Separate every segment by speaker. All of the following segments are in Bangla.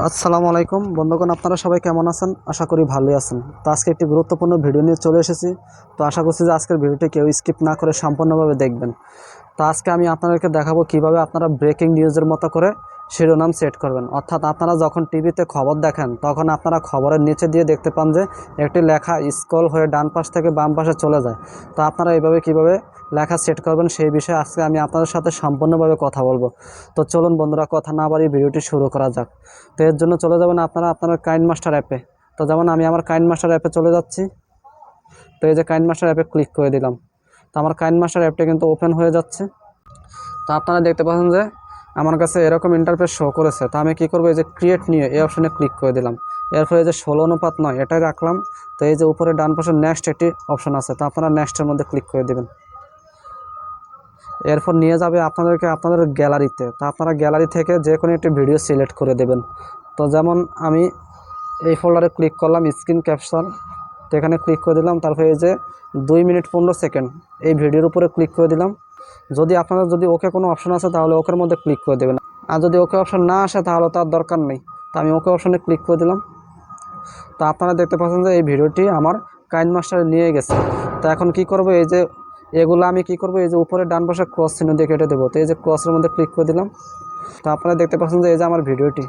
Speaker 1: আসসালামু আলাইকুম বন্ধুগণ, আপনারা সবাই কেমন আছেন? আশা করি ভালোই আছেন। তো আজকে একটি গুরুত্বপূর্ণ ভিডিও নিয়ে চলে এসেছি। তো আশা করছি যে আজকের ভিডিওটি কেউ স্কিপ না করে সম্পূর্ণভাবে দেখবেন। তো আজকে আমি আপনাদেরকে দেখাবো কিভাবে আপনারা ব্রেকিং নিউজের মতো করে শিরোনাম সেট করবেন। অর্থাৎ আপনারা যখন টিভিতে খবর দেখেন তখন আপনারা খবরের নিচে দিয়ে দেখতে পান যে একটি লেখা স্ক্রল হয়ে ডান পাশ থেকে বাম পাশে চলে যায়। তো আপনারা এইভাবে কিভাবে লেখা সেট করবেন সেই বিষয়ে আজকে আমি আপনাদের সাথে সম্পূর্ণভাবে কথা বলবো। তো চলুন বন্ধুরা, কথা না বাড়িয়ে ভিডিওটি শুরু করা যাক। তো এর জন্য চলে যাবেন আপনারা আপনার কাইনমাস্টার অ্যাপে। তো যেমন আমি আমার কাইনমাস্টার অ্যাপে চলে যাচ্ছি। তো এই যে কাইনমাস্টার অ্যাপে ক্লিক করে দিলাম। তো আমার কাইনমাস্টার অ্যাপটা কিন্তু ওপেন হয়ে যাচ্ছে। তো আপনারা দেখতে পাচ্ছেন যে আমার কাছে এরকম ইন্টারফেস শো করেছে। তো আমি কী করবো, এই যে ক্রিয়েট নিয়ে এই অপশানে ক্লিক করে দিলাম। এরপরে এই যে 16:9 এটাই রাখলাম। তো এই যে উপরে ডান পাশে নেক্সট একটি অপশান আছে, তো আপনারা নেক্সটের মধ্যে ক্লিক করে দেবেন। এরপর নিয়ে যাবে আপনাদেরকে আপনাদের গ্যালারিতে। তো আপনারা গ্যালারি থেকে যে কোনো একটি ভিডিও সিলেক্ট করে দেবেন। তো যেমন আমি এই ফোল্ডারে ক্লিক করলাম স্ক্রিন ক্যাপচার। তো এখানে ক্লিক করে দিলাম। তারপরে এই যে 2 মিনিট 15 সেকেন্ড এই ভিডিওর উপরে ক্লিক করে দিলাম। যদি আপনাদের যদি ওকে কোনো অপশন আছে তাহলে ওকের মধ্যে ক্লিক করে দেবেন, আর যদি ওকে অপশন না আসে তাহলে তার দরকার নেই। তো আমি ওকে অপশনে ক্লিক করে দিলাম। তো আপনারা দেখতে পাচ্ছেন যে এই ভিডিওটি আমার কাইনমাস্টারে নিয়ে গেছে। তো এখন কি করব, এই যে এগুলো আমি কি করব, এই যে উপরে ডান পাশে ক্রস চিহ্ন দিয়ে কেটে দেবো। তো এই যে ক্রসের মধ্যে ক্লিক করে দিলাম। তো আপনারা দেখতে পাচ্ছেন যে এই যে আমার ভিডিওটি।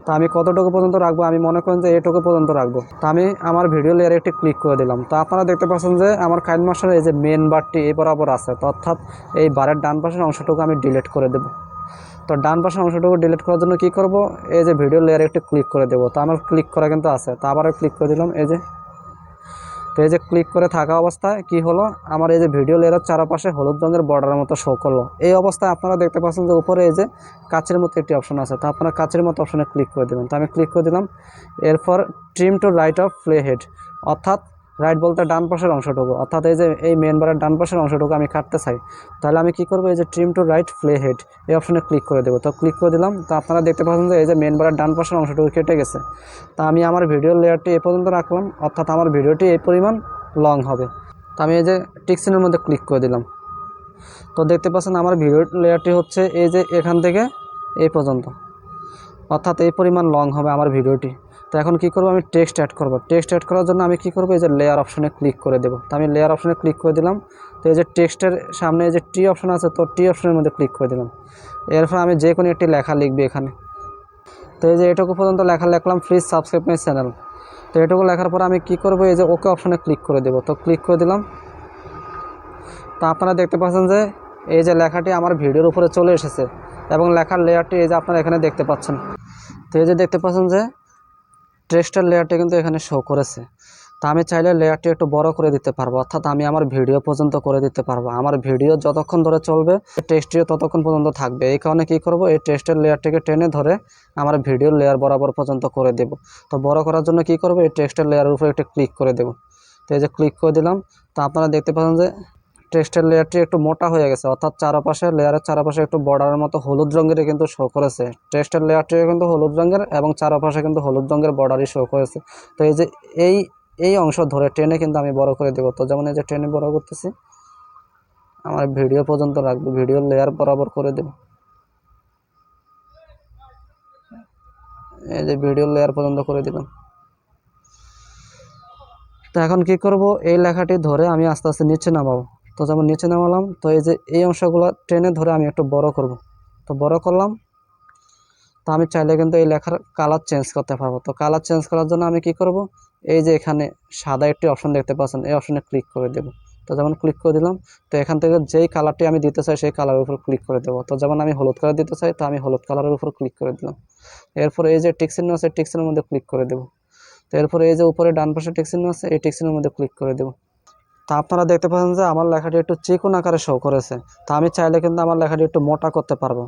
Speaker 1: তো আমি কতটুকু পর্যন্ত রাখবো, আমি মনে করেন যে এইটুকু পর্যন্ত রাখবো। তো আমি আমার ভিডিও লেয়ারে একটি ক্লিক করে দিলাম। তো আপনারা দেখতে পাচ্ছেন যে আমার কাইনমাস্টারে এই যে মেন বারটি এই বরাবর আছে। তো অর্থাৎ এই বারের ডান পাশের অংশটুকু আমি ডিলিট করে দেবো। তো ডান পাশের অংশটুকু ডিলিট করার জন্য কি করব, এই যে ভিডিও লেয়ারে একটু ক্লিক করে দেবো। তো আমার ক্লিক করা কিন্তু আছে। তো আবারও ক্লিক করে দিলাম এই যে। তো এই যে ক্লিক করে থাকা অবস্থায় কি হলো, আমার এই যে ভিডিও লেয়ারের চারপাশে হলুদ রঙের বর্ডারের মতো শো করলো। এই অবস্থায় আপনারা দেখতে পাচ্ছেন যে উপরে এই যে কাচের মতো একটি অপশন আছে। তো আপনারা কাচের মতো অপশনে ক্লিক করে দেবেন। তো আমি ক্লিক করে দিলাম। এরপর trim to right of play head, অর্থাৎ রাইট বলতে ডান পাশের অংশটুকু, অর্থাৎ এই যে এই মেন বারের ডান পাশের অংশটুকু আমি কাটতে চাই। তাহলে আমি কি করব, এই যে trim to right play head এই অপশনে ক্লিক করে দেবো। তো ক্লিক করে দিলাম। তো আপনারা দেখতে পাচ্ছেন যে এই যে মেন বারের ডান পাশের অংশটুকু কেটে গেছে। তা আমি আমার ভিডিও লেয়ারটি এ পর্যন্ত রাখলাম, অর্থাৎ আমার ভিডিওটি এই পরিমাণ লং হবে। তো আমি এই যে টিকসিনের মধ্যে ক্লিক করে দিলাম। তো দেখতে পাচ্ছেন আমার ভিডিও লেয়ারটি হচ্ছে এই যে এখান থেকে এই পর্যন্ত, অর্থাৎ এই পরিমাণ লং হবে আমার ভিডিওটি। তো এখন কি করব, আমি টেক্সট অ্যাড করব। টেক্সট অ্যাড করার জন্য আমি কি করব, এই যে লেয়ার অপশনে ক্লিক করে দেব। তো আমি লেয়ার অপশনে ক্লিক করে দিলাম। তো এই যে টেক্সটের সামনে এই যে টি অপশন আছে, তো টি অপশনের মধ্যে ক্লিক করে দিলাম। এরপর আমি যে কোনো একটি লেখা লিখবি এখানে। তো এই যে এটুকু পর্যন্ত লেখা লিখলাম, প্লিজ সাবস্ক্রাইব মাই চ্যানেল। তো এটুকু লেখার পর আমি কি করব, এই যে ওকে অপশনে ক্লিক করে দেব। তো ক্লিক করে দিলাম। তো আপনারা দেখতে পাচ্ছেন যে এই যে লেখাটি আমার ভিডিওর উপরে চলে এসেছে এবং লেখার লেয়ারটি এই যে আপনারা এখানে দেখতে পাচ্ছেন। তো এই যে দেখতে পাচ্ছেন যে টেক্সটের লেয়ারটি কিন্তু এখানে শো করেছে। তো আমি চাইলে লেয়ারটি একটু বড় করে দিতে পারবো, অর্থাৎ আমি আমার ভিডিও পর্যন্ত করে দিতে পারবো। আমার ভিডিও যতক্ষণ ধরে চলবে টেক্সটিও ততক্ষণ পর্যন্ত থাকবে। এই কারণে কী করব, এই টেক্সটের লেয়ারটিকে টেনে ধরে আমার ভিডিওর লেয়ার বরাবর পর্যন্ত করে দেব। তো বড় করার জন্য কি করব, এই টেক্সটের লেয়ারের উপরে একটু ক্লিক করে দেব। তো এই যে ক্লিক করে দিলাম। তো আপনারা দেখতে পাচ্ছেন যে টেক্সটের লেয়ারটি একটু মোটা হয়ে গেছে, অর্থাৎ চারপাশে লেয়ারের চারপাশে একটু বর্ডারের মতো হলুদ রঙের কিন্তু শো করেছে। টেক্সটের লেয়ারটিও কিন্তু হলুদ রঙের এবং চারপাশে কিন্তু হলুদ রঙের বর্ডারই শো করেছে। তো এই যে এই অংশ ধরে টেনে কিন্তু আমি বড় করে দেবো। তো যেমন এই যে টেনে বড় করতেছি, আমার ভিডিও পর্যন্ত রাখবো, ভিডিও লেয়ার বরাবর করে দেব। এই যে ভিডিও লেয়ার পর্যন্ত করে দিলাম। তো এখন কি করব, এই লেখাটি ধরে আমি আস্তে আস্তে নিচে নামাবো। তো যেমন নিচে নামালাম, তো এই যে এই অংশগুলো টেনে ধরে আমি একটু বড় করব। তো বড় করলাম। তো আমি চাইলে কিন্তু এই লেখার কালার চেঞ্জ করতে পারবো। তো কালার চেঞ্জ করার জন্য আমি কি করব, এই যে এখানে সাদা একটি অপশন দেখতে পাচ্ছেন, এই অপশনে ক্লিক করে দেব। তো যেমন ক্লিক করে দিলাম। তো এখান থেকে যেই কালারটি আমি দিতে চাই সেই কালারের উপর ক্লিক করে দেবো। তো যেমন আমি হলুদ কালার দিতে চাই, তো আমি হলুদ কালারের উপর ক্লিক করে দিলাম। এরপর এই যে টিক চিহ্ন আছে, টিক চিহ্নের মধ্যে ক্লিক করে দেবো। তো এরপরে এই যে উপরে ডান পাশে টিক চিহ্ন আছে, এই টিক চিহ্নের মধ্যে ক্লিক করে দেবো। তো আপনারা দেখতে পাচ্ছেন যে আমার লেখাটি একটু চিকন আকারে শো করেছে। তো আমি চাইলে কিন্তু আমার লেখাটি একটু মোটা করতে পারবো।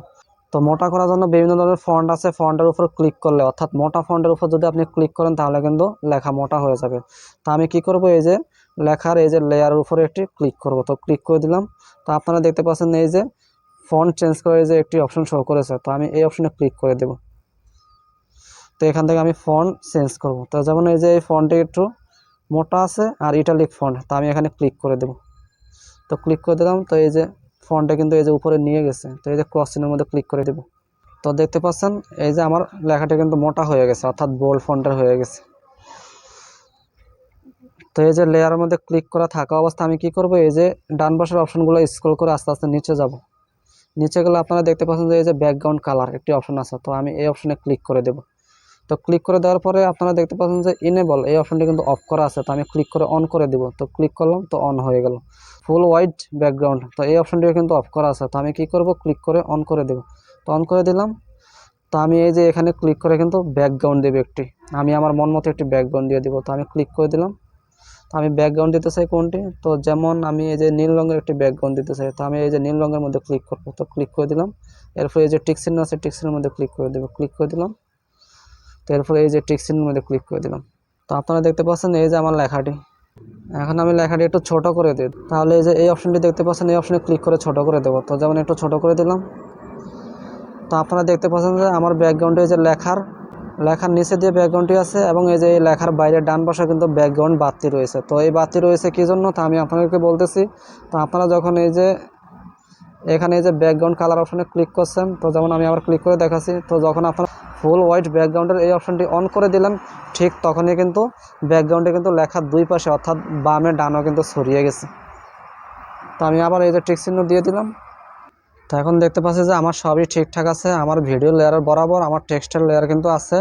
Speaker 1: তো মোটা করার জন্য বিভিন্ন ধরনের ফন্ট আছে, ফন্টের উপর ক্লিক করলে, অর্থাৎ মোটা ফন্টের উপর যদি আপনি ক্লিক করেন তাহলে কিন্তু লেখা মোটা হয়ে যাবে। তো আমি কি করব, এই যে লেখার এই যে লেয়ারের উপরে একটি ক্লিক করব। তো ক্লিক করে দিলাম। তো আপনারা দেখতে পাচ্ছেন এই যে ফন্ট চেঞ্জ করে যে একটি অপশন শো করেছে, তো আমি এই অপশনে ক্লিক করে দেব। তো এখান থেকে আমি ফন্ট চেঞ্জ করব। তো যেমন এই যে এই ফন্টটি একটু মোটা আছে আর ইটালিক ফন্ট, তো আমি এখানে ক্লিক করে দেব। তো ক্লিক করে দিলাম। তো এই যে ফন্টটা কিন্তু এই যে উপরে নিয়ে গেছে। তো এই যে ক্রস চিহ্নের মধ্যে ক্লিক করে দেব। তো দেখতে পাচ্ছেন এই যে আমার লেখাটি কিন্তু মোটা হয়ে গেছে, অর্থাৎ বোল্ড ফন্টের হয়ে গেছে। তো এই যে লেয়ারের মধ্যে ক্লিক করা থাকা অবস্থা আমি কি করব, এই যে ডান পাশের অপশনগুলো স্ক্রল করে আস্তে আস্তে নিচে যাব। নিচে গেলে আপনারা দেখতে পাচ্ছেন যে এই যে ব্যাকগ্রাউন্ড কালার একটি অপশন আছে, তো আমি এই অপশনে ক্লিক করে দেব। তো ক্লিক করে দেওয়ার পরে আপনারা দেখতে পাচ্ছেন যে ইনেবল এই অপশনটি কিন্তু অফ করা আছে, তো আমি ক্লিক করে অন করে দেব। তো ক্লিক করলাম, তো অন হয়ে গেল। ফুল হোয়াইট ব্যাকগ্রাউন্ড, তো এই অপশনটিও কিন্তু অফ করা আছে, তো আমি কি করব, ক্লিক করে অন করে দেব। তো অন করে দিলাম। তো আমি এই যে এখানে ক্লিক করে কিন্তু ব্যাকগ্রাউন্ড দেব একটি, আমি আমার মন মতো একটি ব্যাকগ্রাউন্ড দিয়ে দিব। তো আমি ক্লিক করে দিলাম। তো আমি ব্যাকগ্রাউন্ড দিতে চাই কোনটি, তো যেমন আমি এই যে নীল রঙের একটি ব্যাকগ্রাউন্ড দিতে চাই, তো আমি এই যে নীল রঙের মধ্যে ক্লিক করব। তো ক্লিক করে দিলাম। এরপর এই যে টিক চিহ্ন আছে, টিক চিহ্নের মধ্যে ক্লিক করে দেব। ক্লিক করে দিলাম। তো এরপর এই যে টিক চিহ্নের মধ্যে ক্লিক করে দিলাম। তো আপনারা দেখতে পাচ্ছেন এই যে আমার লেখাটি, এখন আমি লেখাটি একটু ছোট করে দিই। তাহলে এই যে এই অপশনটি দেখতে পাচ্ছেন, এই অপশনে ক্লিক করে ছোট করে দেবো। তো যেমন একটু ছোট করে দিলাম। তো আপনারা দেখতে পাচ্ছেন যে আমার ব্যাকগ্রাউন্ডে এই যে লেখার নিচে দিয়ে ব্যাকগ্রাউন্ডটি আছে, এবং এই যে এই লেখার বাইরে ডান পাশে কিন্তু ব্যাকগ্রাউন্ড বাতি রয়েছে। তো এই বাতি রয়েছে কী জন্য, তা আমি আপনাদেরকে বলতেছি। তো আপনারা যখন এই যে এখানে এই যে ব্যাকগ্রাউন্ড কালার অপশনে ক্লিক করছেন, তো যেমন আমি আবার ক্লিক করে দেখাচ্ছি, তো যখন আপনারা ফুল হোয়াইট ব্যাকগ্রাউন্ডের এই অপশনটি অন করে দিলেন, ঠিক তখনই কিন্তু ব্যাকগ্রাউন্ডে কিন্তু লেখার দুই পাশে অর্থাৎ বামে ডানও কিন্তু ছড়িয়ে গেছে। তো আমি আবার এই যে টিক চিহ্ন দিয়ে দিলাম। তো এখন দেখতে পাচ্ছি যে আমার সবই ঠিকঠাক আছে, আমার ভিডিও লেয়ারের বরাবর আমার টেক্সটের লেয়ার কিন্তু আছে।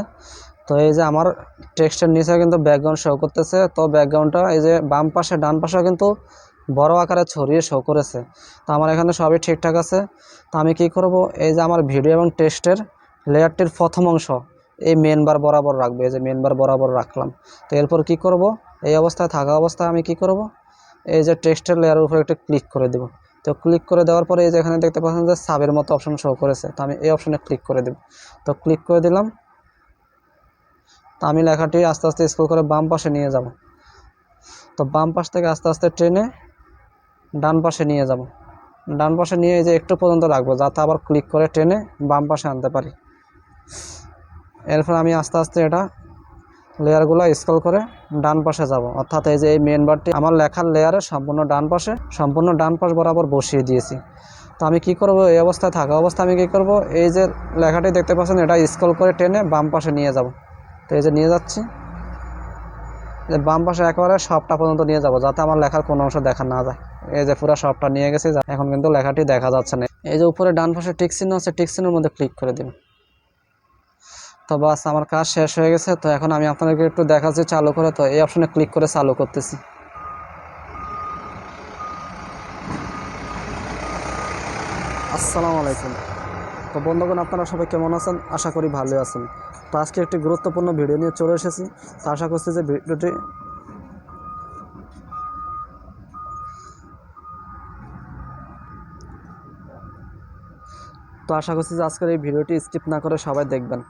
Speaker 1: তো এই যে আমার টেক্সটের নিচে কিন্তু ব্যাকগ্রাউন্ড শো করতেছে, তো ব্যাকগ্রাউন্ডটা এই যে বাম পাশে ডান পাশে কিন্তু বড় আকারে ছড়িয়ে শো করেছে। তো আমার এখানে সবই ঠিকঠাক আছে। তো আমি কি করব, এই যে আমার ভিডিও এবং টেক্সটের লেয়ারটির প্রথম অংশ এই মেন বার বরাবর রাখবে, এই যে মেন বার বরাবর রাখলাম। তো এরপর কি করব, এই অবস্থায় থাকা অবস্থায় আমি কি করব, এই যে টেক্সটের লেয়ারের উপরে একটা ক্লিক করে দেব। তো ক্লিক করে দেওয়ার পরে এই যে এখানে দেখতে পাচ্ছেন যে সাবের মতো অপশন শো করেছে, তো আমি এই অপশনে ক্লিক করে দেব। তো ক্লিক করে দিলাম। তো আমি লেখাটি আস্তে আস্তে স্ক্রল করে বাম পাশে নিয়ে যাব। তো বাম পাশ থেকে আস্তে আস্তে টেনে ডান পাশে নিয়ে যাব। ডান পাশে নিয়ে এই যে একটু পর্যন্ত রাখবো, যাতে আবার ক্লিক করে টেনে বাম পাশে আনতে পারি। এরপর আমি আস্তে আস্তে এটা লেয়ারগুলো স্ক্রল করে ডান পাশে যাব, অর্থাৎ এই যে এই মেন বারটি আমার লেখার লেয়ারে সম্পূর্ণ ডান পাশ বরাবর বসিয়ে দিয়েছি। তো আমি কি করব, এই অবস্থায় থাকা অবস্থায় আমি কি করব, এই যে লেখাটি দেখতে পাচ্ছেন এটা স্ক্রল করে টেনে বাম পাশে নিয়ে যাব। তো এই যে নিয়ে যাচ্ছি, যে বাম পাশে একেবারে সবটা পর্যন্ত নিয়ে যাব, যাতে আমার লেখার কোনো অংশ দেখা না যায়। এই যে পুরো সবটা নিয়ে গেছি, এখন কিন্তু লেখাটি দেখা যাচ্ছে না। এই যে উপরে ডান পাশে টিক চিহ্ন আছে, টিক চিহ্নের মধ্যে ক্লিক করে দিন। তো বাস আমার কাজ শেষ হয়ে গেছে। তো এখন আমি আপনাদেরকে একটু দেখাচ্ছি চালু করে। তো এই অপশনে ক্লিক করে চালু করতেছি। আসসালামু আলাইকুম। তো বন্ধুগণ, আপনারা সবাই কেমন আছেন? আশা করি ভালো আছেন। তো আজকে একটি গুরুত্বপূর্ণ ভিডিও নিয়ে চলে এসেছি। তো আশা করছি যে আজকের এই ভিডিওটি স্কিপ না করে সবাই দেখবেন।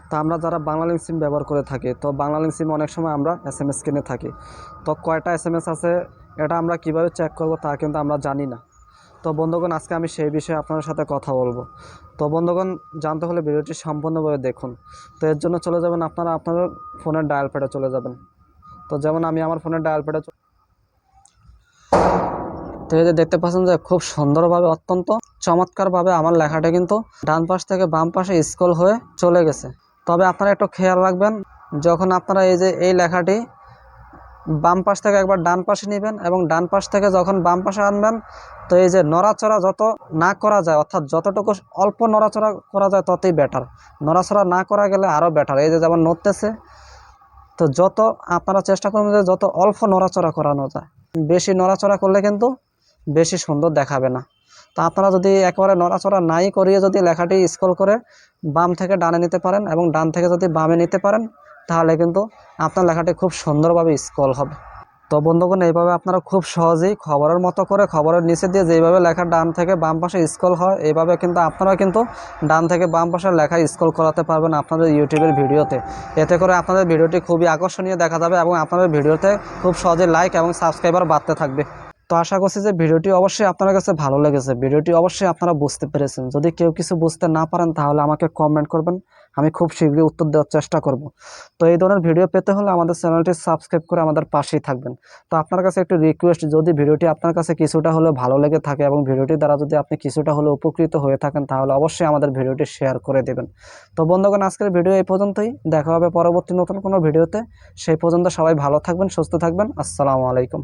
Speaker 1: তো আমরা যারা বাংলালিংক সিম ব্যবহার করে থাকি, তো বাংলালিংক সিম অনেক সময় আমরা SMS কিনে থাকি। তো কয়টা SMS আছে এটা আমরা কিভাবে চেক করব তা কিন্তু আমরা জানি না। তো বন্ধুগণ, আজকে আমি সেই বিষয়ে আপনাদের সাথে কথা বলবো। তো বন্ধুগণ, জানতে হলে ভিডিওটি সম্পূর্ণভাবে দেখুন। তো এর জন্য চলে যাবেন আপনারা আপনাদের ফোনের ডায়াল প্যাডে চলে যাবেন। তো যেমন আমি আমার ফোনের ডায়াল প্যাডে, তো এই যে দেখতে পাচ্ছেন যে খুব সুন্দরভাবে অত্যন্ত চমৎকারভাবে আমার লেখাটা কিন্তু ডান পাশ থেকে বাম পাশে স্ক্রল হয়ে চলে গেছে। তবে আপনারা একটু খেয়াল রাখবেন, যখন আপনারা এই যে এই লেখাটি বাম পাশ থেকে একবার ডান পাশে নেবেন এবং ডান পাশ থেকে যখন বাম পাশে আনবেন, তো এই যে নড়াচড়া যত না করা যায়, অর্থাৎ যতটুকু অল্প নড়াচড়া করা যায় ততই বেটার। নড়াচড়া না করা গেলে আরও বেটার। এই যে যেমন নড়তেছে, তো যত আপনারা চেষ্টা করবেন যে যত অল্প নড়াচড়া করানো যায়। বেশি নড়াচড়া করলে কিন্তু বেশি সুন্দর দেখাবে না। তো আপনারা যদি একেবারে নড়াচড়া নাই করিয়ে যদি লেখাটি স্ক্রল করে বাম থেকে ডানে নিতে পারেন এবং ডান থেকে যদি বামে নিতে পারেন, তাহলে কিন্তু আপনার লেখাটি খুব সুন্দরভাবে স্ক্রল হবে। তো বন্ধুগণ, এইভাবে আপনারা খুব সহজেই খবরের মতো করে খবরের নিচে দিয়ে যেভাবে লেখা ডান থেকে বাম পাশে স্ক্রল হয়, এইভাবে কিন্তু আপনারা কিন্তু ডান থেকে বাম পাশের লেখা স্ক্রল করাতে পারবেন আপনাদের ইউটিউবের ভিডিওতে। এতে করে আপনাদের ভিডিওটি খুবই আকর্ষণীয় দেখা যাবে এবং আপনাদের ভিডিওতে খুব সহজে লাইক এবং সাবস্ক্রাইবার বাড়তে থাকবে। তো আশা করছি যে ভিডিওটি অবশ্যই আপনার কাছে ভালো লেগেছে, ভিডিওটি অবশ্যই আপনারা বুঝতে পেরেছেন। যদি কেউ কিছু বুঝতে না পারেন তাহলে আমাকে কমেন্ট করবেন, আমি খুব শীঘ্রই উত্তর দেওয়ার চেষ্টা করব। তো এই ধরনের ভিডিও পেতে হলে আমাদের চ্যানেলটি সাবস্ক্রাইব করে আমাদের পাশেই থাকবেন। তো আপনার কাছে একটু রিকোয়েস্ট, যদি ভিডিওটি আপনার কাছে কিছুটা হলেও ভালো লেগে থাকে এবং ভিডিওটির দ্বারা যদি আপনি কিছুটা হলেও উপকৃত হয়ে থাকেন, তাহলে অবশ্যই আমাদের ভিডিওটি শেয়ার করে দেবেন। তো বন্ধুগণ, আজকের ভিডিও এই পর্যন্তই। দেখা হবে পরবর্তী নতুন কোনো ভিডিওতে। সেই পর্যন্ত সবাই ভালো থাকবেন, সুস্থ থাকবেন। আসসালামু আলাইকুম।